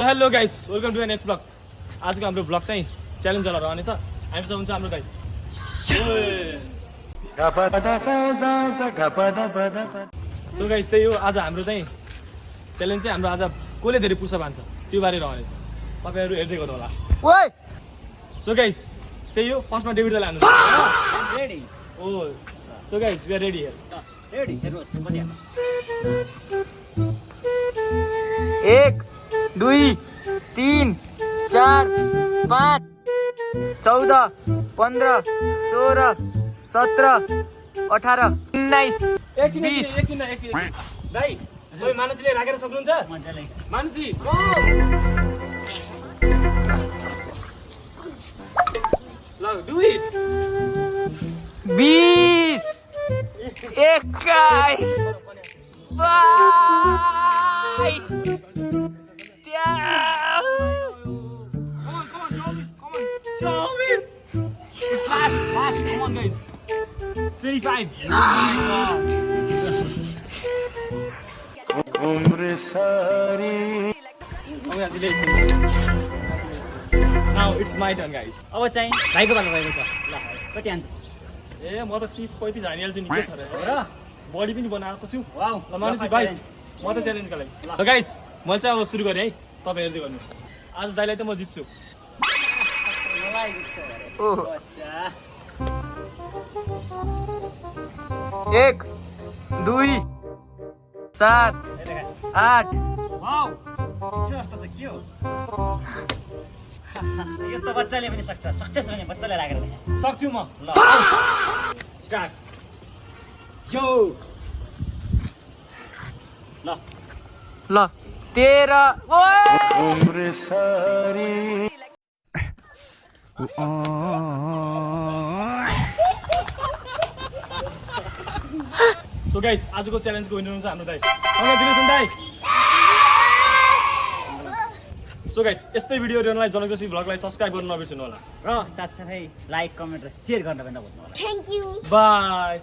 Hello guys, welcome to next blog. आजको हाम्रो blog चाहिँ च्यालेन्ज वाला रहनेछ। हामीसँग हुन्छ हाम्रो दाइ। सो गाइस, त्यही हो आज हाम्रो चाहिँ च्यालेन्ज चाहिँ हाम्रो आज कसले धेरै पुसअप हान्छ त्यो बारे रहनेछ। तपाईहरु हेर्दै गर्नु होला। ओइ सो गाइस, त्यही हो फर्स्टमा डेभिड दाइले हान्नु। Ready oh so guys, we are ready here. Ready हेर्नुस् पनि 1 2 3 4 5 14 15 16 17 18 19 एकछिन 20 एकछिन दाइ, ओइ मानसीले राखेर सक्नुहुन्छ? मजाले मानसी ल do it. 20 21 22 Chovis! It's last, come on guys. 25. Now it's my turn guys. अब चाहिँ भाइको पालो भएको छ। ल कति हान्छस्? ए म त 30-35 हानिहाल्छु नि, के छ र? र बडी पनि बनाएको छु। वाउ ल मानसी भाइ, म त च्यालेन्जको लागि। ल गाइस, मैले चाहिँ अब सुरु गरेँ है, तपाईँ हेर्दै गर्नु। आज दाइलाई त म जित्छु। 1 2 7 8 वाउ इच्छा जस्तो छ के हो? यो त बच्चाले पनि सक्छ। सक्सेस भने बच्चाले राखेर देखाए। सक्छु म। ल स्टार्ट। यो ल ल 13 सो गाइस, आजको च्यालेन्जको विनर हुन्छ हाम्रो दाइ। कङ्ग्रेचुलेसन दाइ। सो गाइस, यस्तै भिडियो हेर्नलाई जनकजोशी भ्लगलाई सब्स्क्राइब गर्न नबिर्सनु होला र साथसाथै लाइक कमेन्ट र सेयर गर्न पनि नभुल्नु होला। बाई।